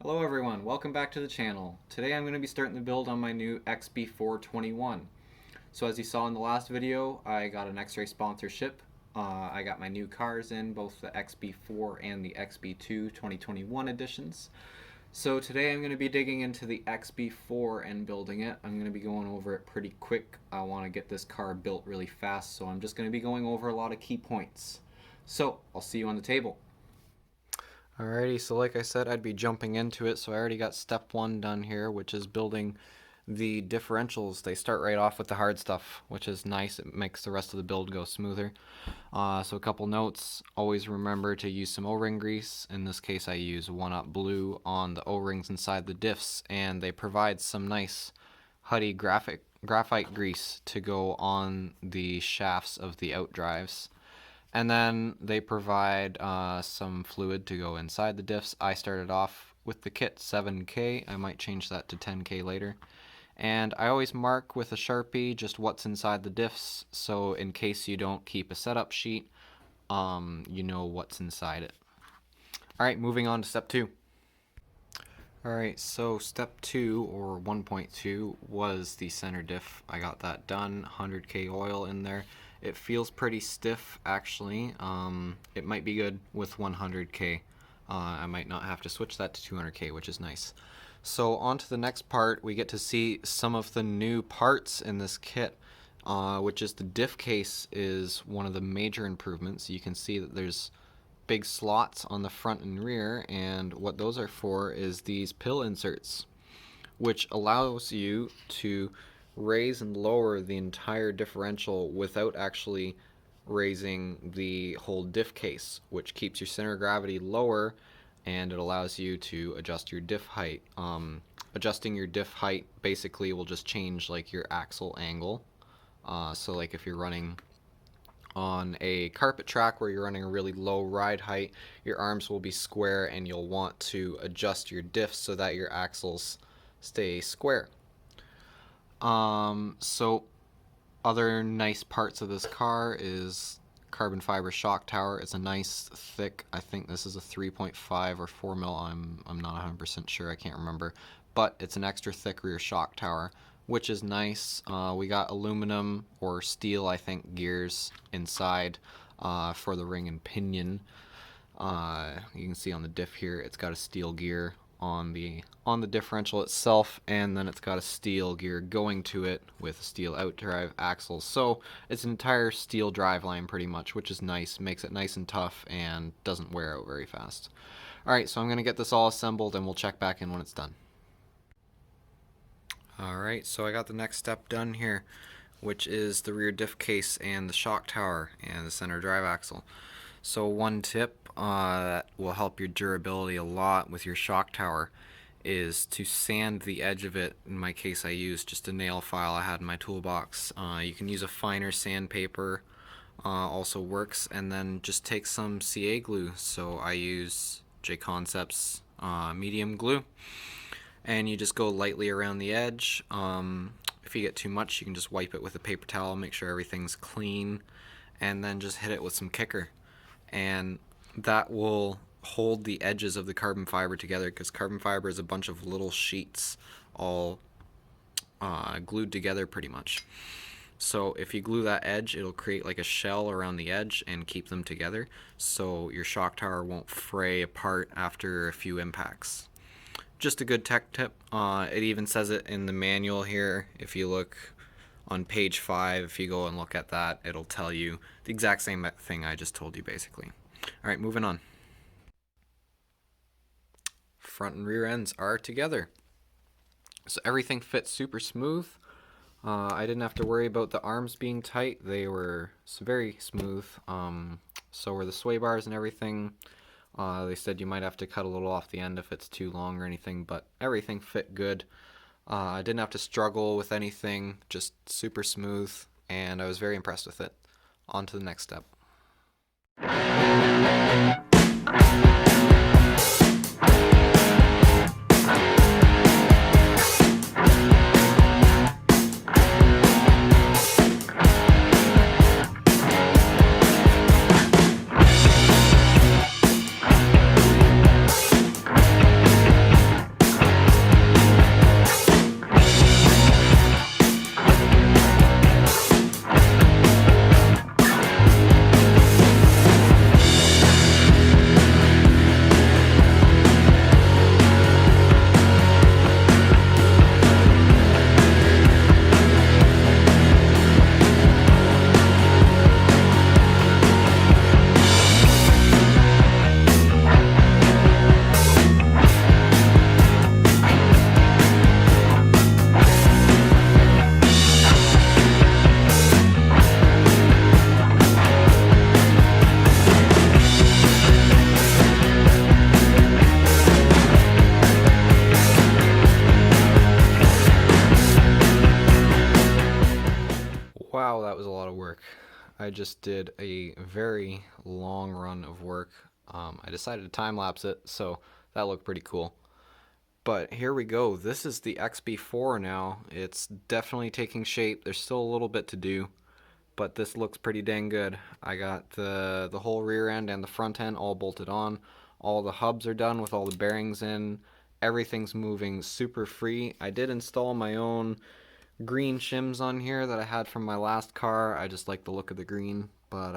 Hello everyone, welcome back to the channel. Today I'm going to be starting the build on my new XB4 21. So as you saw in the last video, I got an Xray sponsorship. I got my new cars in, both the XB4 and the XB2 2021 editions. So today I'm going to be digging into the XB4 and building it. I'm going to be going over it pretty quick. I want to get this car built really fast, so I'm just going to be going over a lot of key points. So I'll see you on the table. Alrighty, so like I said, I'd be jumping into it, so I already got step one done here, which is building the differentials. They start right off with the hard stuff, which is nice. It makes the rest of the build go smoother. So a couple notes: always remember to use some O-ring grease. In this case I use 1-Up Blue on the O-rings inside the diffs, and they provide some nice Huddy graphite grease to go on the shafts of the outdrives. And then they provide some fluid to go inside the diffs. I started off with the kit 7K. I might change that to 10K later. And I always mark with a Sharpie just what's inside the diffs, so in case you don't keep a setup sheet, you know what's inside it. Alright, moving on to step 2. Alright, so step 2, or 1.2, was the center diff. I got that done, 100K oil in there. It feels pretty stiff, actually. It might be good with 100K. I might not have to switch that to 200K, which is nice. So on to the next part, we get to see some of the new parts in this kit, which is the diff case is one of the major improvements. You can see that there's big slots on the front and rear, and what those are for is these pill inserts, which allows you to raise and lower the entire differential without actually raising the whole diff case, which keeps your center of gravity lower, and it allows you to adjust your diff height. Adjusting your diff height basically will just change like your axle angle. So like if you're running on a carpet track where you're running a really low ride height, your arms will be square and you'll want to adjust your diff so that your axles stay square. So other nice parts of this car is carbon fiber shock tower. It's a nice thick, I think this is a 3.5 or 4 mil, I'm not 100% sure, I can't remember, but it's an extra thick rear shock tower, which is nice. We got aluminum or steel, I think, gears inside for the ring and pinion. You can see on the diff here, it's got a steel gear on the differential itself, and then it's got a steel gear going to it with a steel outdrive axles. So it's an entire steel driveline pretty much, which is nice, makes it nice and tough and doesn't wear out very fast. Alright, so I'm going to get this all assembled and we'll check back in when it's done. Alright, so I got the next step done here, which is the rear diff case and the shock tower and the center drive axle. So one tip that will help your durability a lot with your shock tower is to sand the edge of it. In my case I used just a nail file I had in my toolbox. You can use a finer sandpaper, also works, and then just take some CA glue. So I use J Concepts medium glue, and you just go lightly around the edge. If you get too much, you can just wipe it with a paper towel, make sure everything's clean, and then just hit it with some kicker. And that will hold the edges of the carbon fiber together, because carbon fiber is a bunch of little sheets all glued together pretty much. So if you glue that edge, it'll create like a shell around the edge and keep them together, so your shock tower won't fray apart after a few impacts. Just a good tech tip. It even says it in the manual here. If you look on page 5, if you go and look at that, it'll tell you the exact same thing I just told you basically. Alright, moving on. Front and rear ends are together. So everything fits super smooth. I didn't have to worry about the arms being tight. They were very smooth. So were the sway bars and everything. They said you might have to cut a little off the end if it's too long or anything, but everything fit good. I didn't have to struggle with anything, just super smooth, and I was very impressed with it. On to the next step. I just did a very long run of work. I decided to time lapse it, so that looked pretty cool. But here we go. This is the XB4 now. It's definitely taking shape. There's still a little bit to do, but this looks pretty dang good. I got the whole rear end and the front end all bolted on. All the hubs are done with all the bearings in. Everything's moving super free. I did install my own green shims on here that I had from my last car. I just like the look of the green, but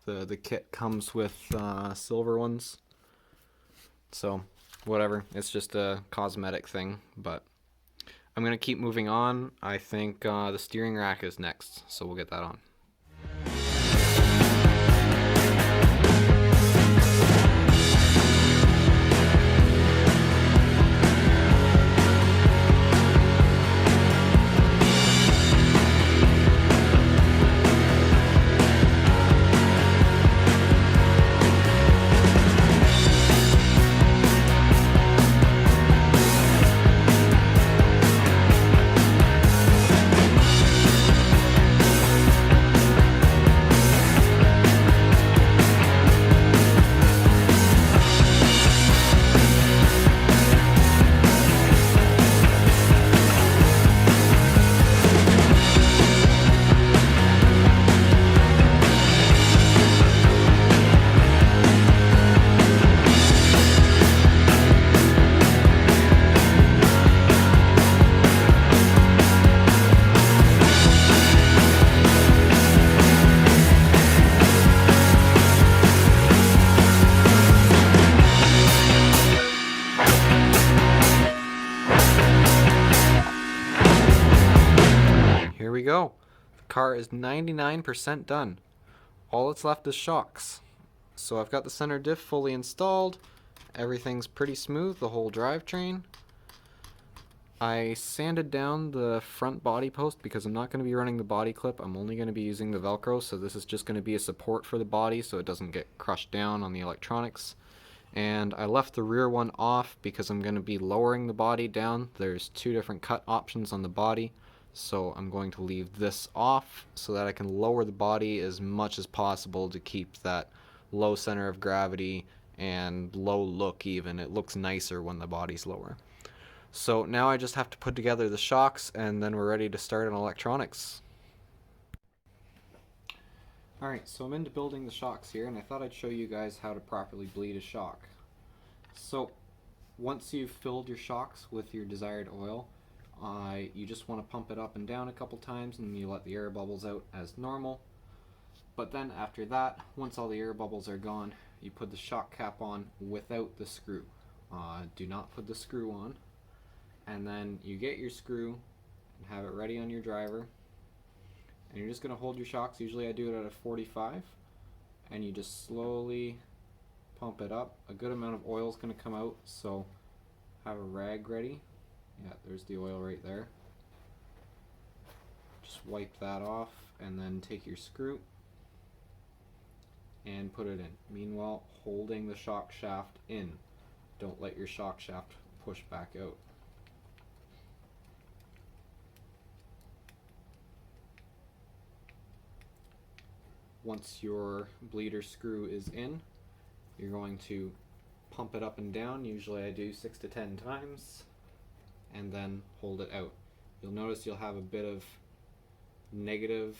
the kit comes with silver ones, so whatever, it's just a cosmetic thing. But I'm gonna keep moving on. I think the steering rack is next, so we'll get that on. Here we go. The car is 99% done. All that's left is shocks. So I've got the center diff fully installed. Everything's pretty smooth, the whole drivetrain. I sanded down the front body post because I'm not going to be running the body clip. I'm only going to be using the Velcro, so this is just going to be a support for the body so it doesn't get crushed down on the electronics. And I left the rear one off because I'm going to be lowering the body down. There's two different cut options on the body. So I'm going to leave this off so that I can lower the body as much as possible to keep that low center of gravity and low look even. It looks nicer when the body's lower. So now I just have to put together the shocks and then we're ready to start on electronics. Alright, so I'm into building the shocks here and I thought I'd show you guys how to properly bleed a shock. So once you've filled your shocks with your desired oil, you just want to pump it up and down a couple times and you let the air bubbles out as normal. But then after that, once all the air bubbles are gone, you put the shock cap on without the screw. Do not put the screw on. And then you get your screw and have it ready on your driver. And you're just going to hold your shocks. Usually I do it at a 45. And you just slowly pump it up. A good amount of oil is going to come out, so have a rag ready. Yeah, there's the oil right there. Just wipe that off and then take your screw and put it in. Meanwhile, holding the shock shaft in. Don't let your shock shaft push back out. Once your bleeder screw is in, you're going to pump it up and down. Usually I do 6 to 10 times. And then hold it out. You'll notice you'll have a bit of negative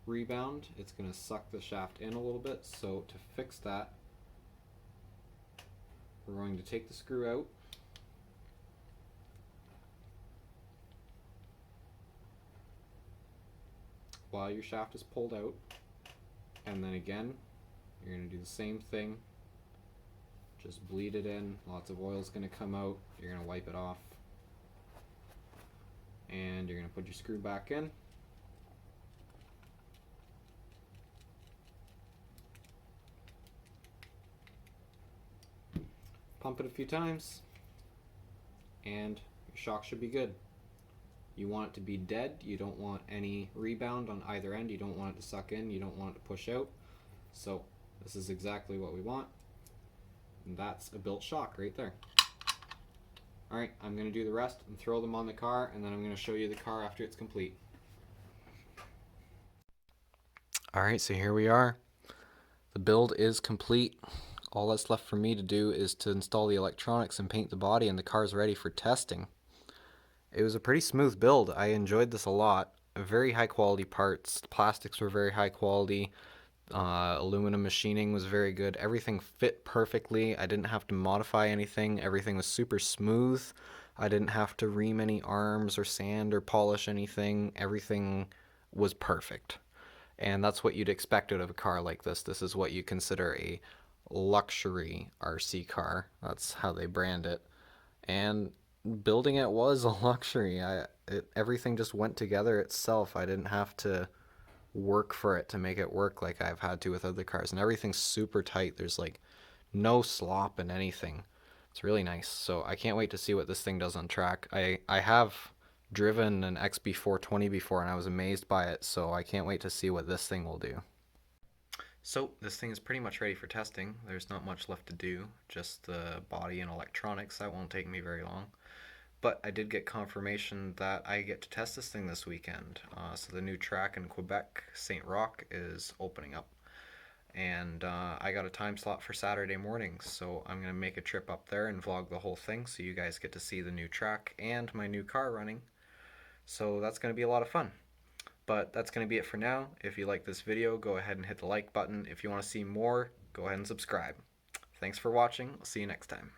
rebound. It's going to suck the shaft in a little bit, so to fix that, we're going to take the screw out, while your shaft is pulled out, and then again you're going to do the same thing. Just bleed it in. Lots of oil is going to come out. You're going to wipe it off. And you're going to put your screw back in. Pump it a few times. And your shock should be good. You want it to be dead. You don't want any rebound on either end. You don't want it to suck in. You don't want it to push out. So this is exactly what we want. And that's a built shock right there. Alright, I'm going to do the rest and throw them on the car, and then I'm going to show you the car after it's complete. Alright, so here we are. The build is complete. All that's left for me to do is to install the electronics and paint the body, and the car's ready for testing. It was a pretty smooth build. I enjoyed this a lot. Very high quality parts. The plastics were very high quality. Aluminum machining was very good. Everything fit perfectly. I didn't have to modify anything. Everything was super smooth. I didn't have to ream any arms or sand or polish anything. Everything was perfect. And that's what you'd expect out of a car like this. This is what you consider a luxury RC car. That's how they brand it. And building it was a luxury. Everything just went together itself. I didn't have to work for it to make it work like I've had to with other cars. And everything's super tight. There's like no slop in anything. It's really nice. So I can't wait to see what this thing does on track. I have driven an XB420 before and I was amazed by it, so I can't wait to see what this thing will do. So this thing is pretty much ready for testing. There's not much left to do, just the body and electronics. That won't take me very long. But I did get confirmation that I get to test this thing this weekend. So the new track in Quebec, St. Roch, is opening up. And I got a time slot for Saturday mornings, so I'm going to make a trip up there and vlog the whole thing so you guys get to see the new track and my new car running. So that's going to be a lot of fun. But that's going to be it for now. If you like this video, go ahead and hit the like button. If you want to see more, go ahead and subscribe. Thanks for watching. I'll see you next time.